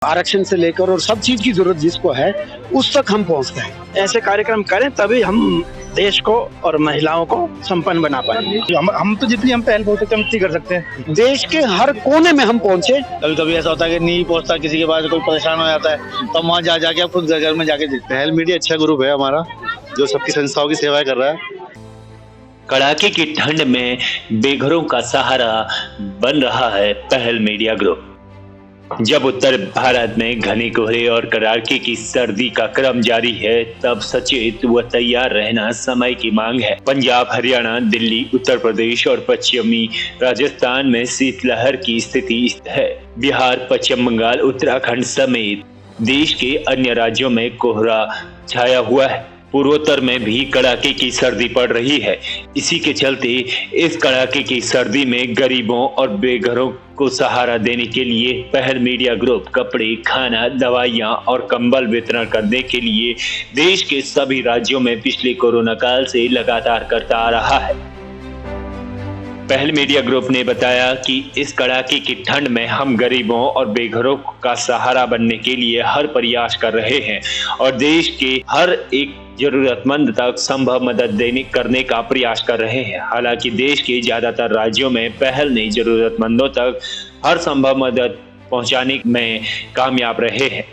आरक्षण से लेकर और सब चीज की जरूरत जिसको है उस तक हम पहुंचते हैं। ऐसे कार्यक्रम करें तभी हम देश को और महिलाओं को संपन्न बना पाएंगे। हम तो जितनी हम पहल बहुत उतनी कर सकते हैं। देश के हर कोने में हम पहुंचे। कभी कभी ऐसा होता है कि नहीं पहुंचता, किसी के पास कोई परेशान हो जाता है तो वहाँ जाके आप खुद घर में जाके देखते हैं। पहल मीडिया अच्छा ग्रुप है हमारा जो सबकी संस्थाओं की सेवाएं कर रहा है। कड़ाके की ठंड में बेघरों का सहारा बन रहा है पहल मीडिया ग्रुप। जब उत्तर भारत में घने कोहरे और कड़ाके की सर्दी का क्रम जारी है, तब सचेत व तैयार रहना समय की मांग है। पंजाब, हरियाणा, दिल्ली, उत्तर प्रदेश और पश्चिमी राजस्थान में शीतलहर की स्थिति है। बिहार, पश्चिम बंगाल, उत्तराखंड समेत देश के अन्य राज्यों में कोहरा छाया हुआ है। पूर्वोत्तर में भी कड़ाके की सर्दी पड़ रही है। इसी के चलते इस कड़ाके की सर्दी में गरीबों और बेघरों को सहारा देने के लिए पहल मीडिया ग्रुप कपड़े, खाना, दवाइयां और कंबल वितरण करने के लिए देश के सभी राज्यों में पिछले कोरोना काल से लगातार करता आ रहा है। पहल मीडिया ग्रुप ने बताया कि इस कड़ाके की ठंड में हम गरीबों और बेघरों का सहारा बनने के लिए हर प्रयास कर रहे हैं और देश के हर एक जरूरतमंद तक संभव मदद करने का प्रयास कर रहे हैं। हालांकि देश के ज्यादातर राज्यों में पहल ने जरूरतमंदों तक हर संभव मदद पहुंचाने में कामयाब रहे हैं।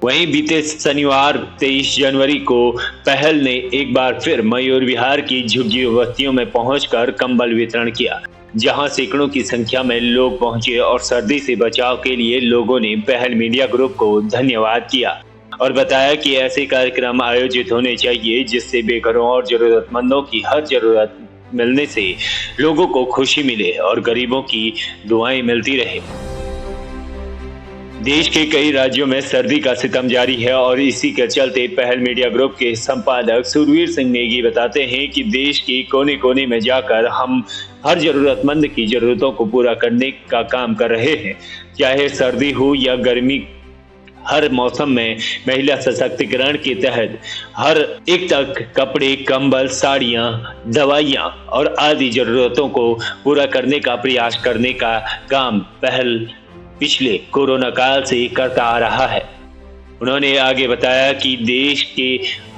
वहीं बीते शनिवार 23 जनवरी को पहल ने एक बार फिर मयूर विहार की झुग्गी बस्तियों में पहुंचकर कंबल वितरण किया, जहां सैकड़ों की संख्या में लोग पहुंचे और सर्दी से बचाव के लिए लोगों ने पहल मीडिया ग्रुप को धन्यवाद किया और बताया कि ऐसे कार्यक्रम आयोजित होने चाहिए जिससे बेघरों और जरूरतमंदों की हर जरूरत मिलने से लोगों को खुशी मिले और गरीबों की दुआएं मिलती रहे। देश के कई राज्यों में सर्दी का सितम जारी है और इसी के चलते पहल मीडिया ग्रुप के संपादक सुरवीर सिंह नेगी बताते हैं कि देश के कोने कोने में जाकर हम हर जरूरतमंद की जरूरतों को पूरा करने का काम कर रहे हैं। चाहे सर्दी हो या गर्मी, हर मौसम में महिला सशक्तिकरण के तहत हर एक तक कपड़े, कंबल, साड़ियां, दवाइयां और आदि जरूरतों को पूरा करने का प्रयास करने का काम पहल पिछले कोरोना काल से करता आ रहा है। उन्होंने आगे बताया कि देश के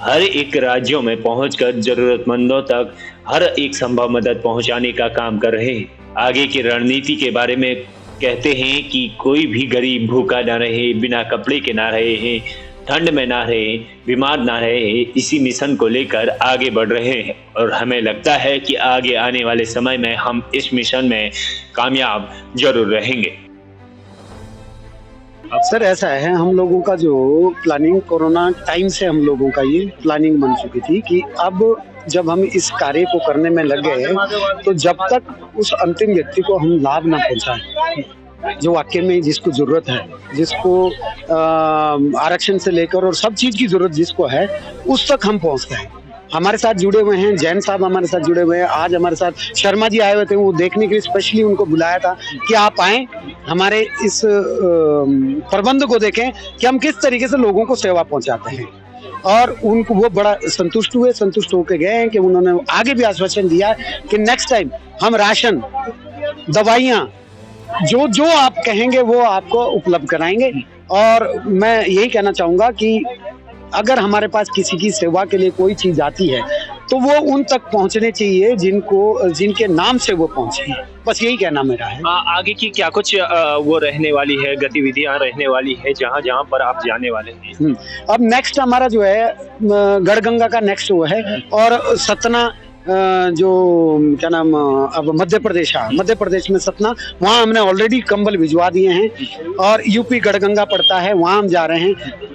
हर एक राज्यों में पहुंचकर जरूरतमंदों तक हर एक संभव मदद पहुंचाने का काम कर रहे हैं। आगे की रणनीति के बारे में कहते हैं कि कोई भी गरीब भूखा ना रहे, बिना कपड़े के ना रहे हैं, ठंड में ना रहे, बीमार ना रहे। इसी मिशन को लेकर आगे बढ़ रहे हैं और हमें लगता है कि आगे आने वाले समय में हम इस मिशन में कामयाब जरूर रहेंगे। सर ऐसा है, हम लोगों का जो प्लानिंग कोरोना टाइम से हम लोगों का ये प्लानिंग बन चुकी थी कि अब जब हम इस कार्य को करने में लग गए तो जब तक उस अंतिम व्यक्ति को हम लाभ ना पहुंचाएं जो वाकई में जिसको जरूरत है, जिसको आरक्षण से लेकर और सब चीज की जरूरत जिसको है उस तक हम पहुंचते हैं। हमारे साथ जुड़े हुए हैं जैन साहब, हमारे साथ जुड़े हुए हैं। आज हमारे साथ शर्मा जी आए हुए थे, वो देखने के लिए स्पेशली उनको बुलाया था कि आप आए, हमारे इस प्रबंध को देखें कि हम किस तरीके से लोगों को सेवा पहुंचाते हैं। और उनको वो बड़ा संतुष्ट हुए, संतुष्ट होकर गए हैं कि उन्होंने आगे भी आश्वासन दिया कि नेक्स्ट टाइम हम राशन, दवाइयाँ जो जो आप कहेंगे वो आपको उपलब्ध कराएंगे। और मैं यही कहना चाहूँगा कि अगर हमारे पास किसी की सेवा के लिए कोई चीज आती है तो वो उन तक पहुंचने चाहिए जिनके नाम से वो पहुंचे। बस यही कहना मेरा है। आगे की क्या कुछ वो रहने वाली है, गतिविधियां रहने वाली है जहां जहां पर आप जाने वाले हैं? अब नेक्स्ट हमारा जो है गढ़गंगा का नेक्स्ट वो है और सतना जो क्या नाम, अब मध्य प्रदेश में सतना, वहाँ हमने ऑलरेडी कंबल भिजवा दिए हैं। और यूपी गढ़गंगा पड़ता है, वहाँ हम जा रहे हैं।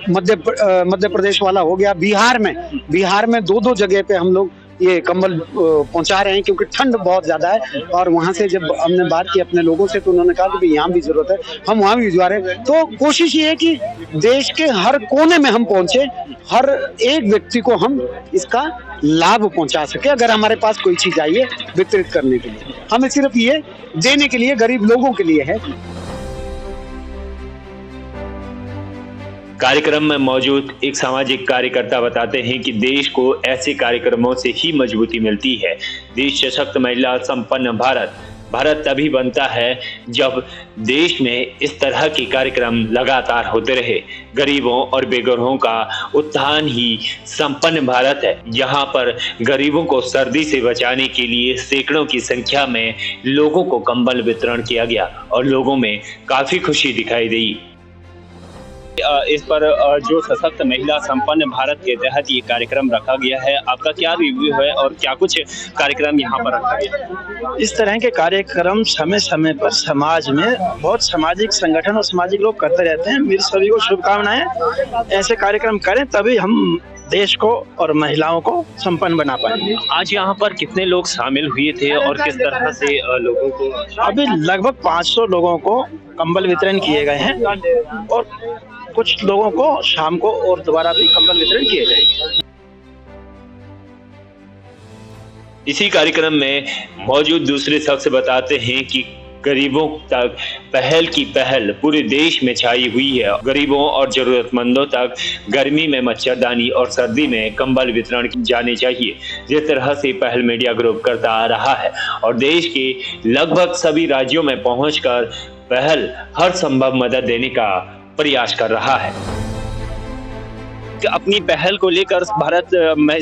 मध्य प्रदेश वाला हो गया। बिहार में दो जगह पे हम लोग ये कंबल पहुंचा रहे हैं क्योंकि ठंड बहुत ज्यादा है। और वहां से जब हमने बात की अपने लोगों से तो उन्होंने कहा कि यहाँ भी जरूरत है, हम वहाँ भी भिजवा रहे हैं। तो कोशिश ये है कि देश के हर कोने में हम पहुंचे, हर एक व्यक्ति को हम इसका लाभ पहुंचा सके। अगर हमारे पास कोई चीज आई है वितरित करने के लिए, हमें सिर्फ ये देने के लिए, गरीब लोगों के लिए है। कार्यक्रम में मौजूद एक सामाजिक कार्यकर्ता बताते हैं कि देश को ऐसे कार्यक्रमों से ही मजबूती मिलती है। देश सशक्त, महिला संपन्न भारत भारत तभी बनता है जब देश में इस तरह के कार्यक्रम लगातार होते रहे। गरीबों और बेघरों का उत्थान ही संपन्न भारत है। यहाँ पर गरीबों को सर्दी से बचाने के लिए सैकड़ों की संख्या में लोगों को कंबल वितरण किया गया और लोगों में काफी खुशी दिखाई दी। इस पर जो सशक्त महिला संपन्न भारत के तहत ये कार्यक्रम रखा गया है, आपका क्या रिव्यू है और क्या कुछ कार्यक्रम यहाँ पर रखा गया है? इस तरह के कार्यक्रम समय समय पर समाज में बहुत सामाजिक संगठन और सामाजिक लोग करते रहते हैं। मेरी सभी को शुभकामनाएं। ऐसे कार्यक्रम करें तभी हम देश को और महिलाओं को संपन्न बना पाएंगे। आज यहाँ पर कितने लोग शामिल हुए थे और किस तरह से लोगों को? अभी लगभग 500 लोगों को कंबल वितरण किए गए हैं और कुछ लोगों को शाम को और दोबारा भी कंबल वितरण किए जाएंगे। इसी कार्यक्रम में मौजूद दूसरे शख्स बताते हैं कि गरीबों तक पहल की पहल पूरे देश में छाई हुई है। गरीबों और जरूरतमंदों तक गर्मी में मच्छरदानी और सर्दी में कंबल वितरण की जाने चाहिए, जिस तरह से पहल मीडिया ग्रुप करता आ रहा है और देश के लगभग सभी राज्यों में पहुंचकर पहल हर संभव मदद देने का प्रयास कर रहा है। अपनी पहल को लेकर भारत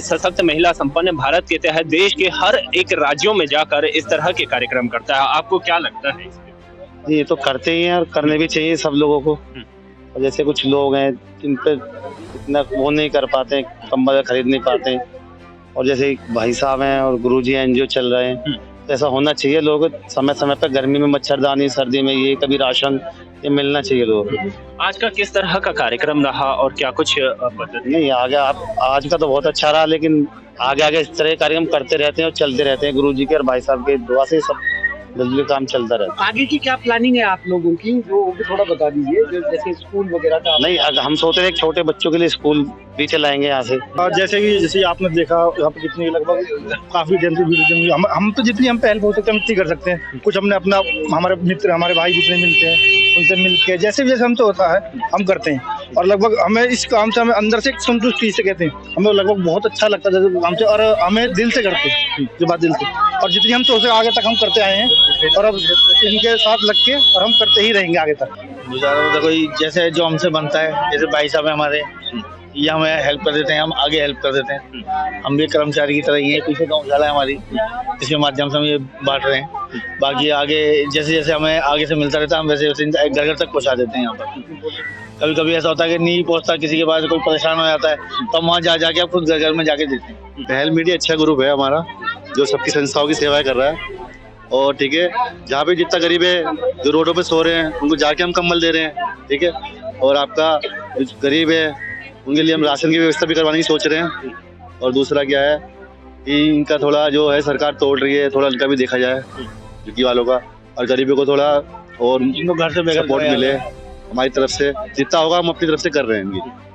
सशक्त महिला संपन्न भारत के तहत देश के हर एक राज्यों में जाकर इस तरह के कार्यक्रम करता है। आपको क्या लगता है इसके? ये तो करते ही हैं और करने भी चाहिए सब लोगों को। और जैसे कुछ लोग हैं जिन पे इतना वो नहीं कर पाते, कंबल खरीद नहीं पाते, और जैसे भाई साहब हैं और गुरुजी एनजीओ चल रहे हैं, तो ऐसा होना चाहिए। लोग समय समय पर गर्मी में मच्छरदानी, सर्दी में ये कभी राशन, ये मिलना चाहिए लोगों को। आज का किस तरह का कार्यक्रम रहा और क्या कुछ पद्धति? नहीं, आगे आज का तो बहुत अच्छा रहा, लेकिन आगे आगे इस तरह के कार्यक्रम करते रहते हैं और चलते रहते हैं। गुरुजी के और भाई साहब के दुआ से सब बिजली काम चलता रहता है। आगे की क्या प्लानिंग है आप लोगों की, वो भी थोड़ा बता दीजिए। जैसे स्कूल वगैरह का नहीं, हम सोच रहे हैं छोटे बच्चों के लिए स्कूल भी चलाएंगे यहाँ से। और जैसे आपने देखा यहाँ पे कितनी लगभग काफी हम तो जितनी हम पहल हो सकते हैं उतनी कर सकते हैं। कुछ हमने अपना, हमारे मित्र, हमारे भाई जितने मिलते हैं उनसे मिलके जैसे हमसे होता है हम करते हैं। और लगभग हमें इस काम से हमें अंदर से संतुष्टि से कहते हैं, हमें लगभग बहुत अच्छा लगता है जैसे काम से, और हमें दिल से करते हैं जो बात दिल से। और जितनी हम तो आगे तक हम करते आए हैं और अब इनके साथ लग के और हम करते ही रहेंगे आगे तक। कोई जैसे जो हमसे बनता है, जैसे भाई साहब है हमारे, ये हमें हेल्प कर देते हैं, हम आगे हेल्प कर देते हैं। हम भी कर्मचारी की तरह ही है, पीछे गौशाला है हमारी, इसके माध्यम से हम ये बांट रहे हैं। बाकी आगे जैसे जैसे हमें आगे से मिलता रहता है, हम वैसे वैसे घर घर तक पहुँचा देते हैं। यहाँ पर कभी कभी ऐसा होता है कि नहीं पहुँचता, किसी के पास कोई परेशान हो जाता है, तो हम वहाँ जाके आप खुद घर घर में जाके देते हैं। पहल मीडिया अच्छा ग्रुप है हमारा, जो सबकी संस्थाओं की सेवाएं कर रहा है। और ठीक है, जहाँ पे जितना गरीब है जो रोडों पे सो रहे हैं, उनको जाके हम कंबल दे रहे हैं। ठीक है, और आपका जो गरीब है उनके लिए हम राशन की व्यवस्था भी करवाने की सोच रहे हैं। और दूसरा क्या है कि इनका थोड़ा जो है सरकार तोड़ रही है, थोड़ा इनका भी देखा जाए, झुग्गी वालों का, और गरीबों को थोड़ा और घर से सपोर्ट मिले। हमारी तरफ से जितना होगा हम अपनी तरफ से कर रहे हैं।